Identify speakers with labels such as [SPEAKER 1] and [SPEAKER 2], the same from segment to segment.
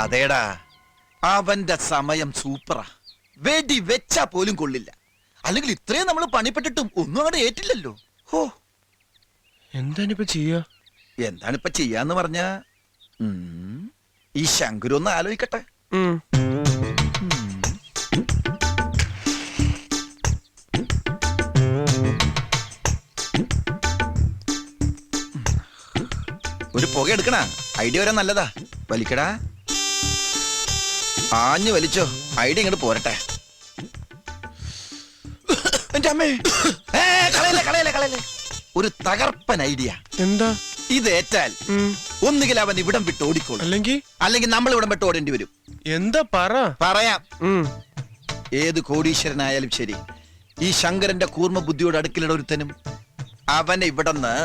[SPEAKER 1] അതേടാ, അവന്റെ സമയം സൂപ്പറാ. വെടി വെച്ചാ പോലും കൊള്ളില്ല. അല്ലെങ്കിൽ ഇത്രയും നമ്മൾ പണിപ്പെട്ടിട്ടും ഒന്നും അവിടെ ഏറ്റില്ലല്ലോ. ഹോ,
[SPEAKER 2] എന്താണിപ്പോ ചെയ്യാ?
[SPEAKER 1] എന്താണിപ്പ ചെയ്യാന്ന് പറഞ്ഞ ഈ ശങ്കുരു ഒന്ന് ആലോചിക്കട്ടെ. ഒരു പുക എടുക്കണ ഐഡിയ വരാൻ നല്ലതാ. വലിക്കടാ, ആഞ്ഞു വലിച്ചോ. ഐഡിയ ഇങ്ങോട്ട് പോരട്ടെ. എന്റെ അമ്മേ, കളയല്ലേ. ഒരു തകർപ്പൻ ഐഡിയ.
[SPEAKER 2] എന്താ
[SPEAKER 1] ഇതേറ്റാൽ ഒന്നുകിൽ അവൻ ഇവിടം വിട്ട് ഓടിക്കോളും, അല്ലെങ്കിൽ നമ്മൾ ഇവിടം വിട്ട് ഓടേണ്ടി വരും.
[SPEAKER 2] എന്താ
[SPEAKER 1] പറയാം. ഏത് കോടീശ്വരനായാലും ശരി, ഈ ശങ്കരന്റെ കൂർമ്മ ബുദ്ധിയോട് അടുക്കിലിട ഒരുത്തനും അവനെ ഇവിടെന്ന്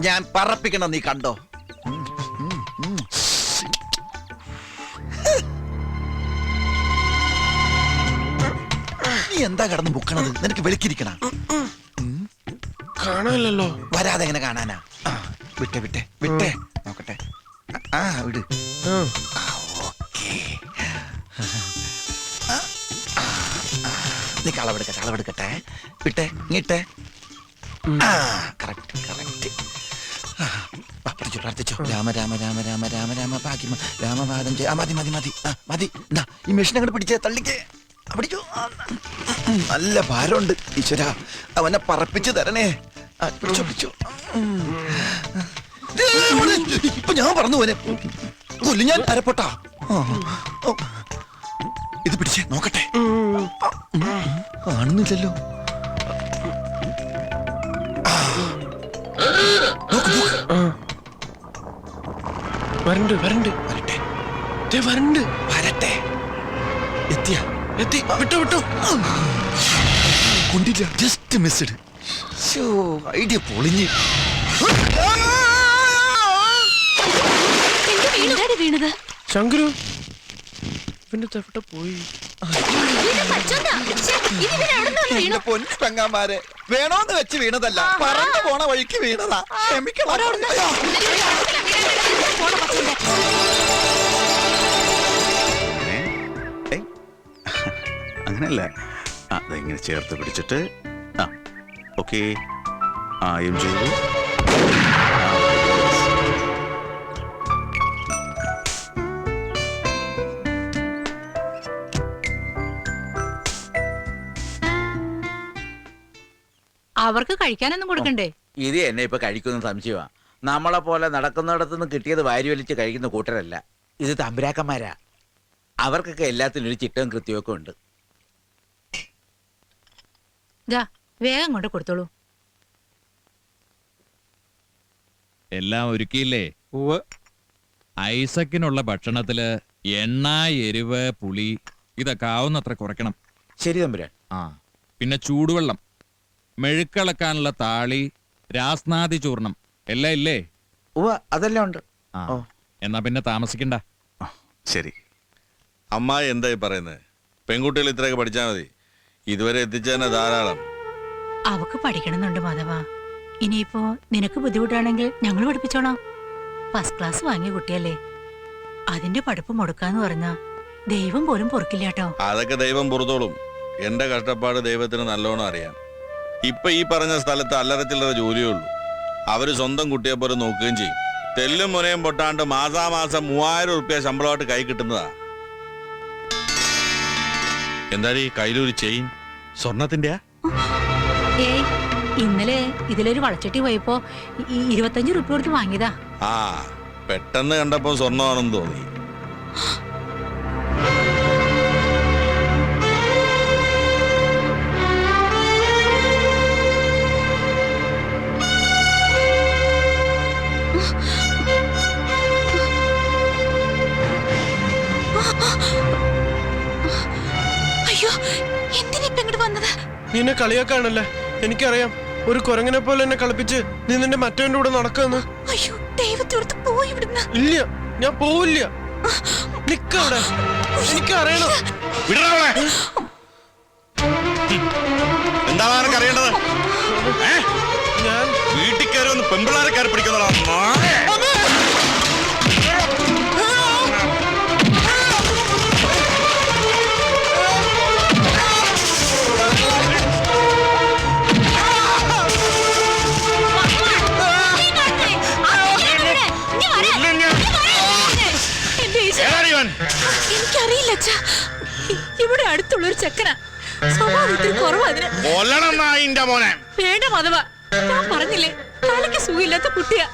[SPEAKER 1] ഞാൻ പറപ്പിക്കണം. നീ കണ്ടോ? നീ എന്താ കടന്ന് ബുക്കണത്? നിനക്ക് വെളുക്കിരിക്കണ
[SPEAKER 2] കാണാനല്ലോ.
[SPEAKER 1] വരാതെ എങ്ങനെ കാണാനാ? വിട്ടേ നോക്കട്ടെ. വിട്. നീ കളവെടുക്കട്ടെ. വിട്ടേ, ഇങ്ങിട്ടെ. കറക്റ്റ്. പ്രാർത്ഥിച്ചോ. രാമ രാമ രാമ രാമ രാമ രാമ ഭാഗ്യം രാമപാദം ചെയ്യ. മതി. ഈ മെഷീൻ അങ്ങോട്ട് പിടിച്ചേ, തള്ളിക്കേ. പിടിച്ചു. നല്ല ഭാരമുണ്ട്. ഈശ്വര, അവനെ പറപ്പിച്ചു തരണേ. പിടിച്ചു. ഇപ്പൊ ഞാൻ പറഞ്ഞു പോനെ കൊല്ലു ഞാൻ. അരപ്പൊട്ടാ. ഇത് പിടിച്ചേ, നോക്കട്ടെ. കാണുന്നില്ലല്ലോ. വരട്ടെ. എത്തി. വിട്ടോ. കൊണ്ടില്ല, ജസ്റ്റ് മിസ്ഡ്. ഐഡിയ പൊളിഞ്ഞ്.
[SPEAKER 2] ശങ്കുരു പിന്നെ തെവിടെ പോയി?
[SPEAKER 1] പൊന്നു പെങ്ങാമാരെ, വേണോന്ന് വെച്ച് വീണതല്ല, പറന്നു പോണ വഴിക്ക് വീണതാ. ക്ഷമിക്കണം.
[SPEAKER 3] അങ്ങനല്ല, അതെങ്ങനെ ചേർത്ത് പിടിച്ചിട്ട് ഓക്കെ. ചെയ്തു.
[SPEAKER 4] അവർക്ക് കഴിക്കാനൊന്നും കൊടുക്കണ്ടേ?
[SPEAKER 5] ഇത് എന്നെ ഇപ്പൊ കഴിക്കുന്ന സംശയമാ. നമ്മളെ പോലെ നടക്കുന്നിടത്തുനിന്ന് കിട്ടിയത് വാരി വലിച്ച് കഴിക്കുന്ന കൂട്ടരല്ല. ഇത് തമ്പുരാക്കന്മാരാ. അവർക്കൊക്കെ എല്ലാത്തിനും ഒരു ചിട്ടവും കൃത്യമൊക്കെ ഉണ്ട്.
[SPEAKER 4] വേഗം കൊണ്ട് കൊടുത്തോളൂ.
[SPEAKER 6] എല്ലാം ഒരുക്കിയില്ലേ? ഐസക്കിനുള്ള ഭക്ഷണത്തില് എണ്ണ, എരിവ്, പുളി ഇതൊക്കെ ആവുന്നത്ര കുറയ്ക്കണം.
[SPEAKER 5] ശരി തമ്പുരാൻ.
[SPEAKER 6] പിന്നെ ചൂടുവെള്ളം, മെഴുക്കളക്കാനുള്ള താളി, രാസ്നാദി ചൂർണം എല്ലാം ഇല്ലേ?
[SPEAKER 5] അതെല്ലാം ഉണ്ട്.
[SPEAKER 6] എന്നാ പിന്നെ താമസിക്കണ്ട.
[SPEAKER 3] ശരി. അമ്മായി എന്തായി പറയുന്നത്? പെൺകുട്ടികൾ ഇത്രയൊക്കെ പഠിച്ചാൽ മതി. ഇതുവരെ എത്തിച്ചതന്നെ ധാരാളം.
[SPEAKER 4] അവക്ക് പഠിക്കണമെന്നുണ്ട് മാധവ. ഇനിയിപ്പോ നിനക്ക് ബുദ്ധിമുട്ടാണെങ്കിൽ ഞങ്ങൾ പഠിപ്പിച്ചോളാം. ഫസ്റ്റ് ക്ലാസ് വാങ്ങിയ കുട്ടിയല്ലേ. അതിന്റെ പഠിപ്പ് മുടക്കാന്ന് പറഞ്ഞാ ദൈവം പോലും പൊറുക്കില്ല കേട്ടോ.
[SPEAKER 3] അതൊക്കെ ദൈവം പുറത്തോളും. എന്റെ കഷ്ടപ്പാട് ദൈവത്തിന് നല്ലോണം അറിയാം. ഇപ്പൊ ഈ പറഞ്ഞ സ്ഥലത്ത് അല്ലറച്ചില്ലറ ജോലിയേ ഉള്ളൂ. അവര് സ്വന്തം കുട്ടിയെ പോലെ നോക്കുകയും ചെയ്യും. തെല്ലും മുനയും പൊട്ടാണ്ട് മാസാമാസം 3000 രൂപ ശമ്പളമായിട്ട് കൈ കിട്ടുന്നതാ. എന്തായാലും ഈ കയ്യിലൊരു ചെയിൻ സ്വർണത്തിന്റെ.
[SPEAKER 4] ഇന്നലെ ഇതിലൊരു വളച്ചട്ടി പോയപ്പോ 25 രൂപ കൊടുത്ത് വാങ്ങിയതാ.
[SPEAKER 3] പെട്ടെന്ന് കണ്ടപ്പോ സ്വർണ്ണമാണെന്ന് തോന്നി.
[SPEAKER 4] അയ്യോ, എന്തിനിപ്പ ഇങ്ങോട്ട് വന്നത്?
[SPEAKER 2] നിന്നെ കളിയാക്കാണല്ലേ? എനിക്കറിയാം. ഒരു കുരങ്ങനെ പോലെ എന്നെ കളിപ്പിച്ച് നീ നിന്റെ മറ്റവന്റെ കൂടെ നടക്കാന്ന്.
[SPEAKER 4] അയ്യോ, ദൈവത്തോട് പോയി ഇവിടുന്ന്.
[SPEAKER 2] ഇല്ല, ഞാൻ പോവില്ല. നിക്കവിടെ, എനിക്കറിയണം.
[SPEAKER 3] എന്താണ് അറിയേണ്ടത്?
[SPEAKER 2] ഞാൻ
[SPEAKER 3] വീട്ടിൽ കയറി ഒന്ന് പെമ്പിളാരെ കയറി പിടിക്കുന്നതാ.
[SPEAKER 4] എനിക്കറിയില്ല അച്ഛാ. ഇവിടെ അടുത്തുള്ളൊരു ചെക്കനാ. സ്വഭാവത്തിൽ കുറവതിന്.
[SPEAKER 3] മോനെ
[SPEAKER 4] വേണ്ട മാധവ, ഞാൻ പറഞ്ഞില്ലേ തലയ്ക്ക് സുഖമില്ലാത്ത കുട്ടിയാ.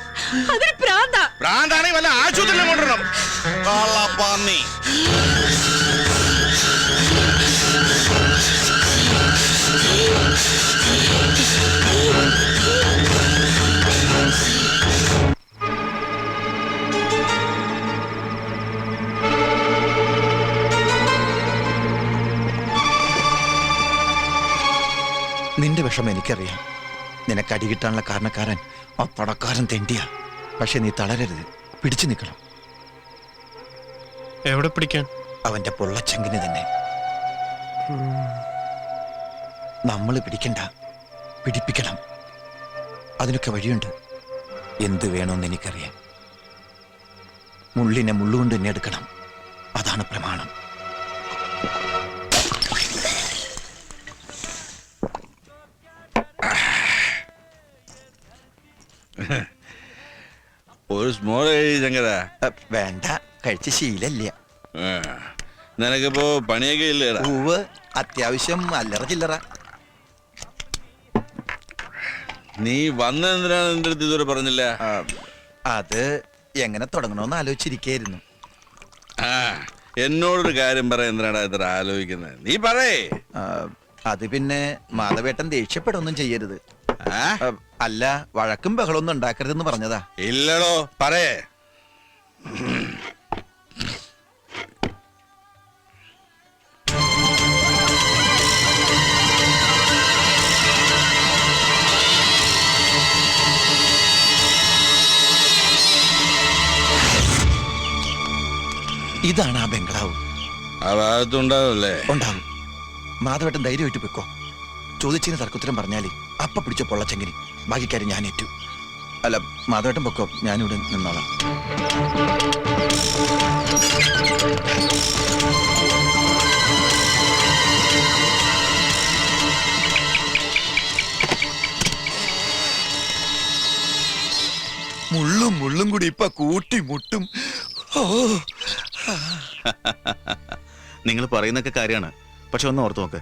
[SPEAKER 4] അതിന് പ്രാന്താ.
[SPEAKER 3] പ്രാന്താണെങ്കിൽ വല്ല ആശുപത്രിയിലും കൊണ്ടുവരണം. കള്ളപ്പന്നി.
[SPEAKER 1] നിന്റെ വിഷമം എനിക്കറിയാം. നിനക്ക് അടി കിട്ടാനുള്ള കാരണക്കാരൻ ആ പടക്കാരൻ തെണ്ടിയ. പക്ഷെ നീ തളരരുത്, പിടിച്ചു നിൽക്കണം.
[SPEAKER 2] എവിടെ പിടിക്കാൻ?
[SPEAKER 1] അവന്റെ പൊള്ളച്ചെങ്കിന് തന്നെ. നമ്മൾ പിടിക്കണ്ട, പിടിപ്പിക്കണം. അതിനൊക്കെ വഴിയുണ്ട്. എന്ത് വേണമെന്ന് എനിക്കറിയാം. മുള്ളിനെ മുള്ളുകൊണ്ട് തന്നെ എടുക്കണം. അതാണ് പ്രമാണം.
[SPEAKER 3] ഒരു സ്മോൾ ശങ്കര.
[SPEAKER 1] വേണ്ട, കഴിച്ച ശീലല്ല.
[SPEAKER 3] നിനക്കിപ്പോ പണിയൊക്കെ ഇല്ലേടാ?
[SPEAKER 1] പൂവ് അത്യാവശ്യം അല്ലറ ചില്ലറ.
[SPEAKER 3] നീ വന്നെന്തിനാണ് നിന്റെ അടുത്ത് ഇതുവരെ പറഞ്ഞില്ല?
[SPEAKER 1] അത് എങ്ങനെ തുടങ്ങണമെന്ന് ആലോചിച്ചിരിക്കായിരുന്നു.
[SPEAKER 3] എന്നോടൊരു കാര്യം പറയാൻ എന്തിനാടാ ഇത്ര ആലോചിക്കുന്നത്? നീ പറയേ.
[SPEAKER 1] അത് പിന്നെ മാധവേട്ടൻ ദേഷ്യപ്പെടുകയൊന്നും ചെയ്യരുത്. അല്ല, വഴക്കും ബഹളമൊന്നും ഉണ്ടാക്കരുതെന്ന് പറഞ്ഞതാ.
[SPEAKER 3] ഇല്ലടോ, പറയേ.
[SPEAKER 1] ഇതാണ് ആ ബംഗ്ലാവ്.
[SPEAKER 3] ആ ഭാഗത്തുണ്ടാവല്ലേ?
[SPEAKER 1] ഉണ്ടാവും. മാധവേട്ടൻ ധൈര്യമായിട്ട് പൊയ്ക്കോ. ചോദിച്ചതിന് തർക്കുത്തരം പറഞ്ഞാലേ അപ്പ പിടിച്ച പൊള്ളച്ചെങ്കിനി. ബാക്കി കാര്യം ഞാൻ ഏറ്റു. അല്ല, മാധവേട്ടൻ പൊക്കോ, ഞാനിവിടെ നിന്നോളാം. മുള്ളും മുള്ളും കൂടി ഇപ്പൊ കൂട്ടി മുട്ടും.
[SPEAKER 7] നിങ്ങൾ പറയുന്നൊക്കെ കാര്യമാണ്. പക്ഷെ ഒന്ന് ഓർത്ത് നോക്ക്,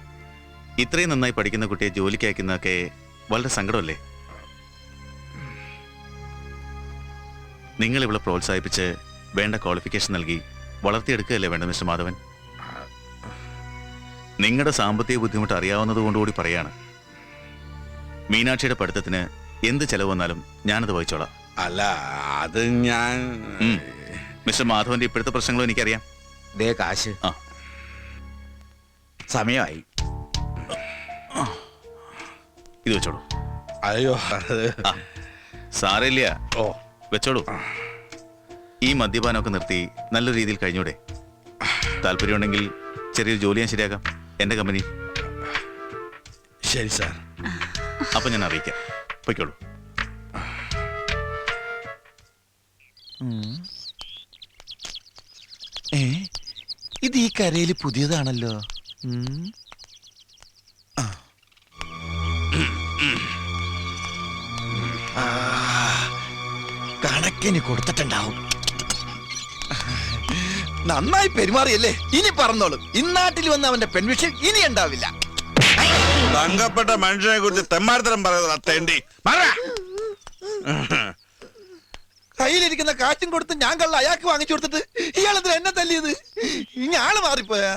[SPEAKER 7] ഇത്രയും നന്നായി പഠിക്കുന്ന കുട്ടിയെ ജോലിക്ക് അയക്കുന്നതൊക്കെ വളരെ സങ്കടമല്ലേ? നിങ്ങൾ ഇവിടെ പ്രോത്സാഹിപ്പിച്ച് വേണ്ട ക്വാളിഫിക്കേഷൻ നൽകി വളർത്തിയെടുക്കുകയല്ലേ വേണ്ട മിസ്റ്റർ മാധവൻ? നിങ്ങളുടെ സാമ്പത്തിക ബുദ്ധിമുട്ട് അറിയാവുന്നത് കൊണ്ടുകൂടി പറയാണ്. മീനാക്ഷിയുടെ പഠിത്തത്തിന് എന്ത് ചെലവ് വന്നാലും ഞാനത് വഹിച്ചോളാം.
[SPEAKER 3] അല്ല, അത് ഞാൻ
[SPEAKER 7] മിസ്റ്റർ മാധവന്റെ ഇപ്പോഴത്തെ പ്രശ്നങ്ങളും എനിക്കറിയാം.
[SPEAKER 5] ദേ കാശ്.
[SPEAKER 7] ആ,
[SPEAKER 5] സമയമായി.
[SPEAKER 7] ഇത് വെച്ചോളൂ.
[SPEAKER 3] അയ്യോ,
[SPEAKER 7] സാരമില്ല.
[SPEAKER 3] ഓ,
[SPEAKER 7] വെച്ചോളൂ. ഈ മദ്യപാനമൊക്കെ നിർത്തി നല്ല രീതിയിൽ കഴിഞ്ഞൂടെ? താല്പര്യമുണ്ടെങ്കിൽ ചെറിയൊരു ജോലി ഞാൻ ശരിയാക്കാം എൻ്റെ കമ്പനി.
[SPEAKER 3] ശരി സാർ.
[SPEAKER 7] അപ്പൊ ഞാൻ അറിയിക്കാം. പൊയ്ക്കോളൂ.
[SPEAKER 1] ഇത് ഈ കരയിൽ പുതിയതാണല്ലോ. കണക്കിന് കൊടുത്തിട്ടുണ്ടാവും. നന്നായി പെരുമാറിയല്ലേ? ഇനി പറഞ്ഞോളും. ഇന്നാട്ടിൽ വന്ന അവന്റെ പെൺവിഷൻ ഇനി ഉണ്ടാവില്ല.
[SPEAKER 3] തങ്കപ്പെട്ട മനുഷ്യനെ കുറിച്ച് തെമ്മാർത്തരം പറയുന്നത്.
[SPEAKER 1] കയ്യിലിരിക്കുന്ന കാറ്റും കൊടുത്ത് ഞാൻ കള്ള അയാൾക്ക് വാങ്ങിച്ചു കൊടുത്തിട്ട് ഇയാളെന്തിനാ എന്നെ തല്ലിയത്? ഇനി ആള് മാറിപ്പോയാ?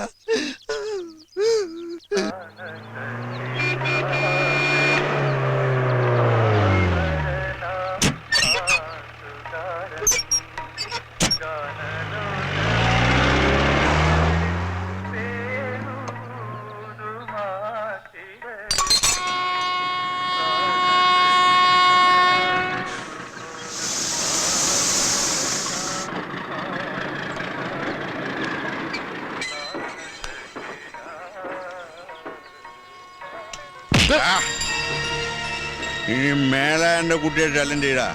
[SPEAKER 3] ഇനി മേലെ എന്റെ കുട്ടിയെ ചലഞ്ച് ചെയ്താ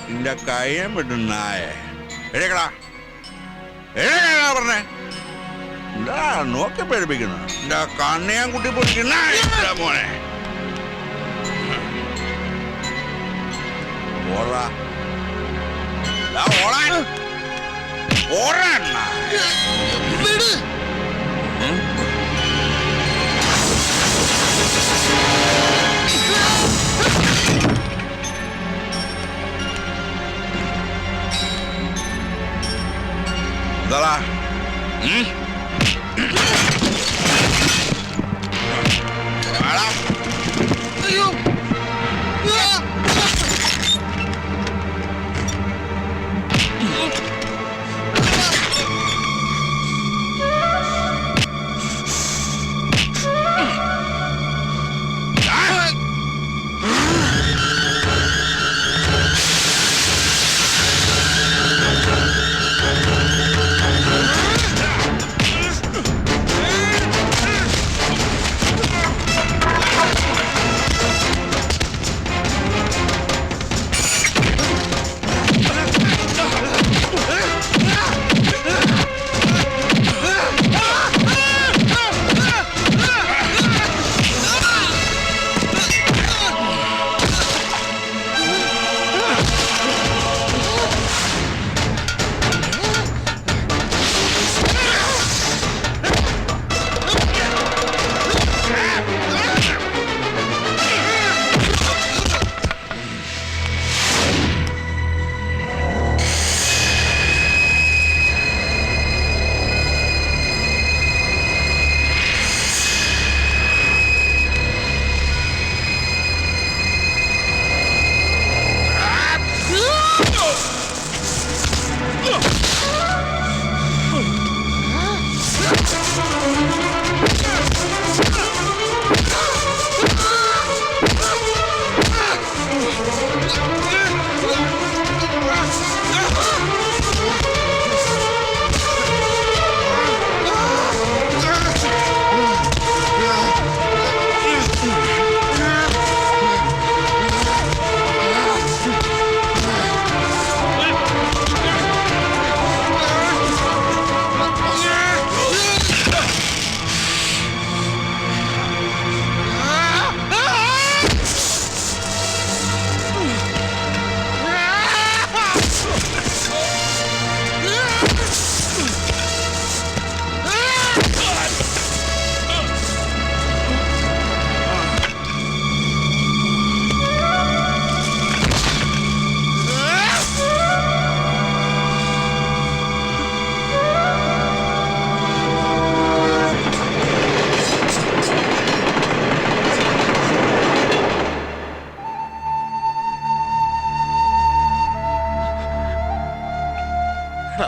[SPEAKER 3] നിന്റെ കയ്യം വിട്ടും നായ. എഴുക്കടാ പറഞ്ഞേ. എന്താ നോക്കി പേടിപ്പിക്കുന്നു? എന്റെ കണ്ണിയാൻ കുട്ടി പൊടിക്കുന്ന മോനെ. ഓടാ ഓടാൻ എന്താടാ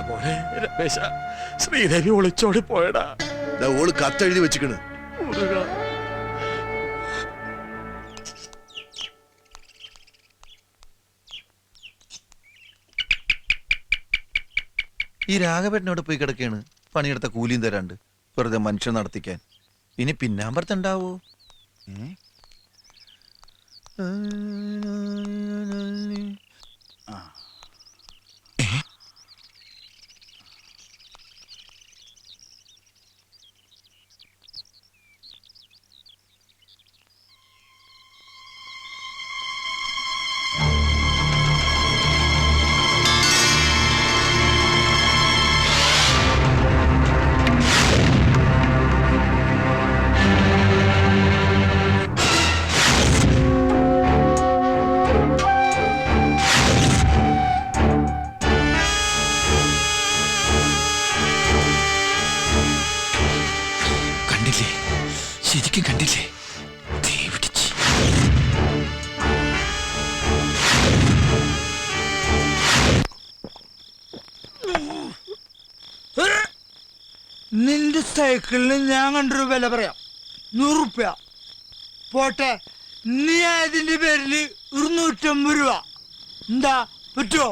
[SPEAKER 2] മോനെ രമേശ, ശ്രീദേവി ഒളിച്ചോടി പോയടാ.
[SPEAKER 8] ഓള് കത്തെഴുതി വെച്ചിക്കണ്.
[SPEAKER 1] ഈ രാഘവേട്ടനോട് പോയി കിടക്കുകയാണ്, പണിയെടുത്ത കൂലിയും തരാണ്ട് വെറുതെ മനുഷ്യൻ നടത്തിക്കാൻ. ഇനി പിന്നാമ്പറത്തുണ്ടാവോ? ശരിക്കും കണ്ടില്ലേ?
[SPEAKER 9] നിന്റെ സൈക്കിളിന് ഞാൻ കണ്ടൊരു വില പറയാം, 100 റുപ്യ പോട്ടെ. നീ അതിന്റെ പേരില് 250 രൂപ. എന്താ പറ്റുമോ?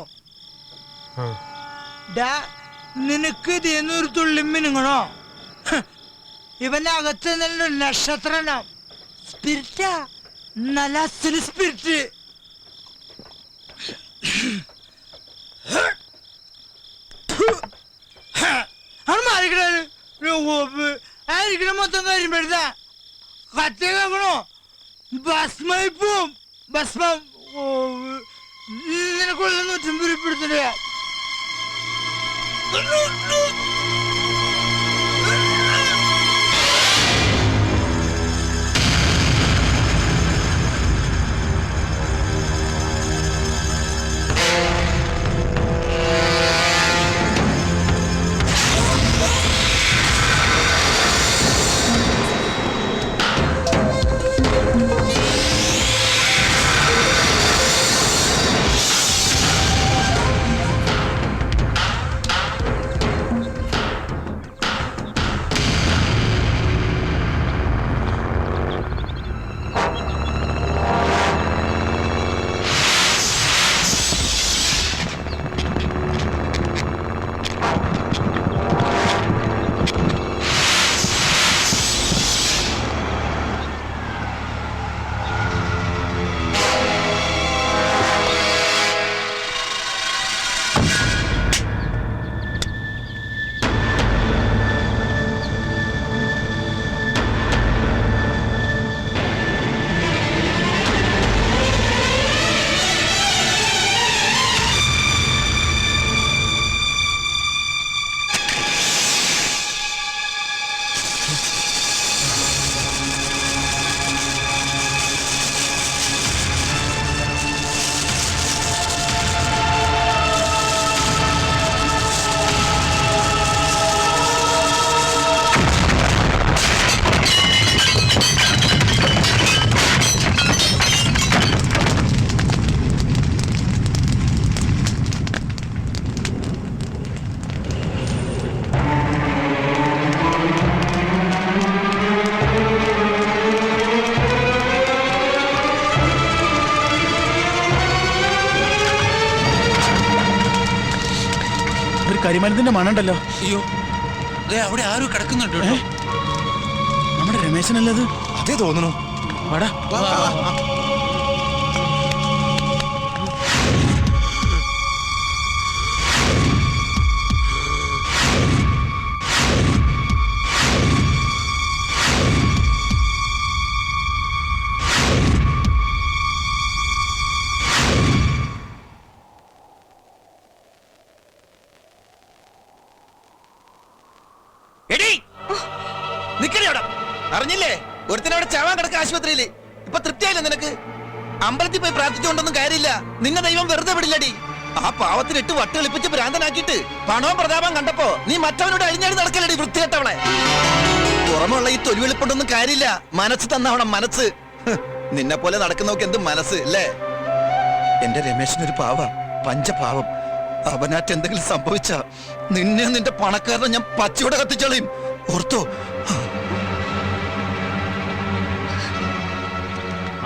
[SPEAKER 9] നിനക്ക് ഇതിന്ന് ഒരു തുള്ളി മിനുങ്ങണോ? ഇവന്റെ അകത്ത് നല്ല നക്ഷത്രം സ്പിരിറ്റാ, നല്ല അസല് സ്പിരിറ്റ്. അത് മാറിക്കണ മൊത്തം കാര്യം പെടുത്താ കത്തി കേൾക്കണോ? ഭസ്മയിപ്പും ഭസ്മം നിനക്കുള്ള 150 രൂപ എടുത്തിട്ട്
[SPEAKER 1] കരിമരുന്നിന്റെ മണുണ്ടല്ലോ.
[SPEAKER 5] അയ്യോ അവിടെ ആരും കിടക്കുന്നുണ്ട് കേട്ടോ.
[SPEAKER 1] നമ്മുടെ രമേശനല്ലത്.
[SPEAKER 8] അതേ തോന്നുന്നു.
[SPEAKER 1] വാടാ.
[SPEAKER 5] അറിഞ്ഞില്ലേ ഒരുത്തനവിടെ ചാവാൻ കിടക്ക ആശുപത്രിയില്. ഇപ്പൊ തൃപ്തിയായില്ലേ നിനക്ക്? അമ്പലത്തിൽ പോയി പ്രാർത്ഥിച്ചുകൊണ്ടൊന്നും കാര്യമില്ല. നിന്നെ ദൈവം വെറുതെ വിടില്ലടി. ആ പാവത്തിന് 8 വട്ട് കളിപ്പിച്ച് ഭ്രാന്തനാക്കിയിട്ട് പണവും പ്രതാപം കണ്ടപ്പോ നീ മറ്റവനോട് അഴിഞ്ഞാടി നടക്കലടി വൃത്തികെട്ടവളെ. പുറമുള്ള ഈ തൊലിവെളിപ്പൊണ്ടൊന്നും കാര്യമില്ല. മനസ്സ് തന്നവണം മനസ്സ്. നിന്നെ പോലെ നടക്കുന്നവർക്ക് എന്ത് മനസ്സ് അല്ലേ? എന്റെ രമേശനൊരു പാവ, പഞ്ചപാവം. അവനാറ്റ് എന്തെങ്കിലും സംഭവിച്ച നിന്നെ നിന്റെ പണക്കാരനെ ഞാൻ പച്ചയോടെ കത്തിച്ചളയും. ഓർത്തോ?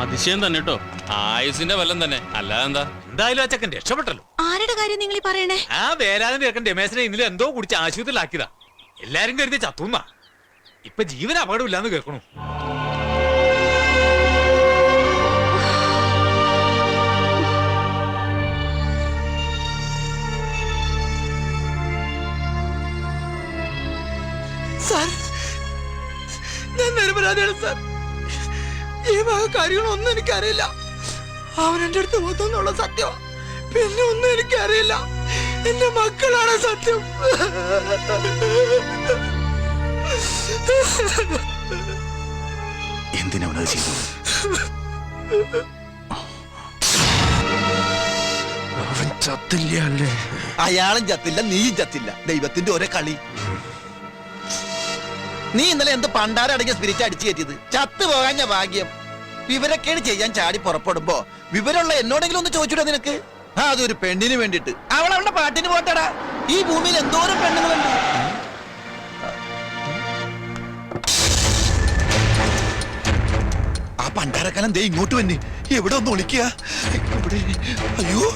[SPEAKER 10] അതിശയം തന്നെ കേട്ടോ. ആയുസിന്റെ വല്ലം തന്നെ. അല്ലാതെന്താ?
[SPEAKER 5] എന്തായാലും ആ ചെക്കൻ രക്ഷപ്പെട്ടല്ലോ.
[SPEAKER 4] ആരുടെ കാര്യം നിങ്ങൾ പറയണേ?
[SPEAKER 5] ആ വേലാതിന്റെ ചെക്കൻ രമേശനെ ഇന്നലെ എന്തോ കുടിച്ച് ആശുപത്രിയിലാക്കിയതാ. എല്ലാരും കരുതി ചത്തുന്നാ. ഇപ്പൊ ജീവന അപകടമില്ലാന്ന് കേൾക്കണു.
[SPEAKER 9] സാർ, ഞാൻ നിരപരാധിയാണ് സാർ. ഈ വക കാര്യങ്ങളൊന്നും എനിക്കറിയില്ല. അവൻ എന്റെ അടുത്ത് വന്നെന്നുള്ള സത്യമാണ്. പിന്നെ ഒന്നും എനിക്കറിയില്ല. എന്റെ മക്കളാണ് സത്യം.
[SPEAKER 7] എന്തിനവനത് ചെയ്തു?
[SPEAKER 1] അവൻ ചത്തില്ല അല്ലേ?
[SPEAKER 5] അയാളും ചത്തില്ല, നീയും ചത്തില്ല. ദൈവത്തിന്റെ ഒരേ കളി. നീ ഇന്നലെ എന്ത് പണ്ടാരടങ്ങിയ സ്പിരിറ്റ് അടിച്ചു കയറ്റിയത്? ചത്തു പോകാഞ്ഞ ഭാഗ്യം. വിവരക്കേട് ചെയ്യാൻ ചാടി പുറപ്പെടുമ്പോ വിവരമുള്ള എന്നോടെങ്കിലും ഒന്ന് ചോദിച്ചൂടാ നിനക്ക്? അതൊരു പെണ്ണിന് വേണ്ടിട്ട്. അവളുടെ പാട്ടിന് പോട്ടടാ. ഈ ഭൂമിയിൽ എന്തോരം പെണ്ണുങ്ങളുണ്ട്.
[SPEAKER 1] ആ പണ്ടാരക്കാലം ദേ ഇങ്ങോട്ട് വന്നി. എവിടെ ഒന്ന് ഒളിക്കുക? അയ്യോ,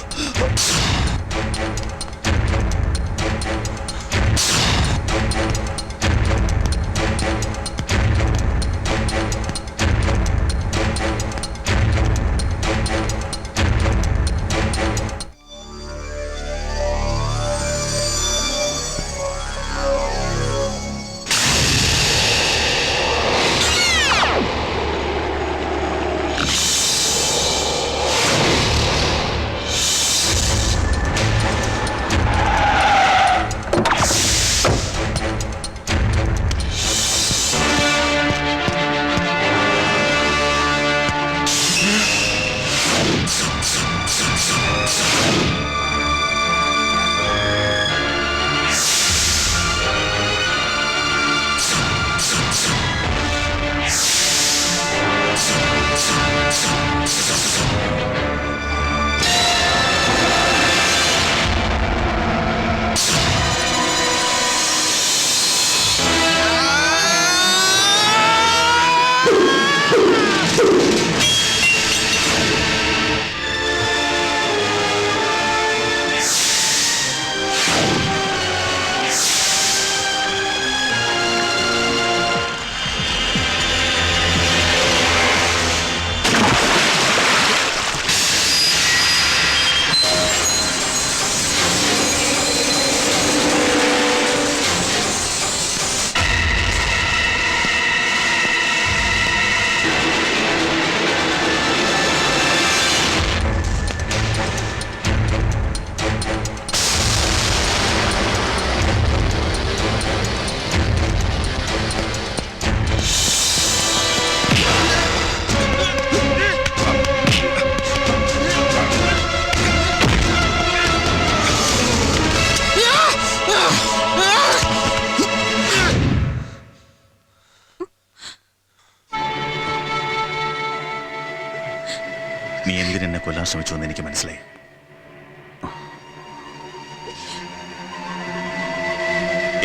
[SPEAKER 7] ശ്രമിച്ചു എന്ന് എനിക്ക് മനസ്സിലായി.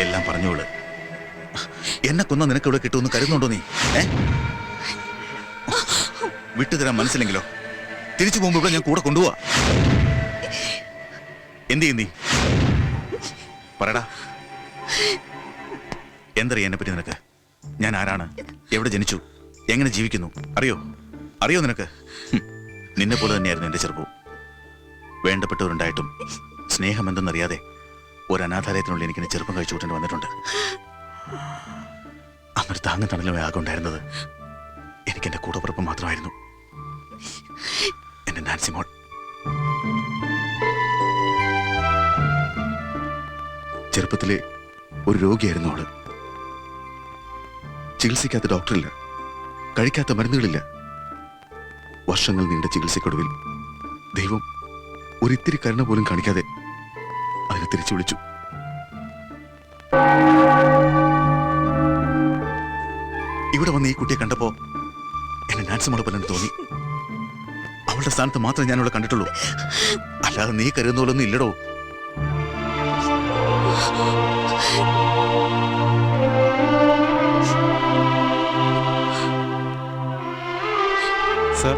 [SPEAKER 7] എല്ലാം പറഞ്ഞോള്. എന്നെ കൊന്ന നിനക്ക് ഇവിടെ കിട്ടുമെന്ന് കരുതുന്നുണ്ടോ നീ? വിട്ടുതരാൻ മനസ്സിലെങ്കിലോ തിരിച്ചു പോകുമ്പോ ഇവിടെ ഞാൻ കൂടെ കൊണ്ടുപോവാ. എന്ത് ചെയ്യും നീ? പറയടാ, എന്തറിയാം എന്നെ പറ്റി നിനക്ക്? ഞാൻ ആരാണ്, എവിടെ ജനിച്ചു, എങ്ങനെ ജീവിക്കുന്നു അറിയോ നിനക്ക്? നിന്നെ പോലെ തന്നെയായിരുന്നു എന്റെ ചെറുപ്പവും. വേണ്ടപ്പെട്ടവരുണ്ടായിട്ടും സ്നേഹം എന്തെന്നറിയാതെ ഒരു അനാഥാലയത്തിനുള്ളിൽ എനിക്കിനെ ചെറുപ്പം കഴിച്ചു കൂട്ടേണ്ടി വന്നിട്ടുണ്ട്. അന്നൊരു താങ്ങും തണലുമേ ആകുണ്ടായിരുന്നത് എനിക്കെന്റെ കൂടപ്പിറപ്പ് മാത്രമായിരുന്നു, എന്റെ നാൻസി മോൾ. ചെറുപ്പത്തിലെ ഒരു രോഗിയായിരുന്നു അവള്. ചികിത്സിക്കാത്ത ഡോക്ടറില്ല, കഴിക്കാത്ത മരുന്നുകളില്ല. വർഷങ്ങൾ നീണ്ട ചികിത്സയ്ക്കൊടുവിൽ ദൈവം ഒരിത്തിരി കരുണ പോലും കാണിക്കാതെ അതിനെ തിരിച്ചു വിളിച്ചു. ഇവിടെ വന്ന് ഈ കുട്ടിയെ കണ്ടപ്പോ എന്നെ നാൻസി മോളെ പോലെ തോന്നി. അവളുടെ സ്ഥാനത്ത് മാത്രമേ ഞാൻ അവളെ കണ്ടിട്ടുള്ളൂ, അല്ലാതെ നീ കരുതുന്ന പോലൊന്നും ഇല്ലടോ.
[SPEAKER 2] സാർ,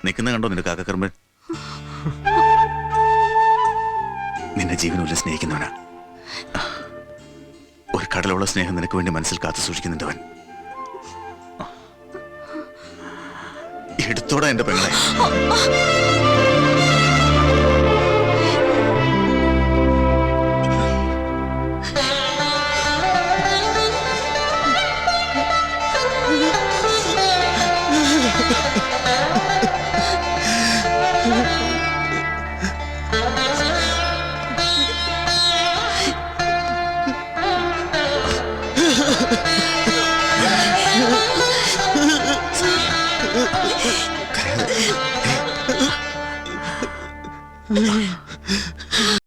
[SPEAKER 7] നിൽക്കുന്ന കണ്ടോ നിന്റെ കാക്കക്കർമ്മൻ? നിന്നെ ജീവനുള്ള സ്നേഹിക്കുന്നവനാ. ഒരു കടലുള്ള സ്നേഹം നിനക്ക് വേണ്ടി മനസ്സിൽ കാത്തു സൂക്ഷിക്കുന്നുണ്ടവൻ. എടുത്തോടാ എന്റെ പെങ്ങളെ. കരയാതെ.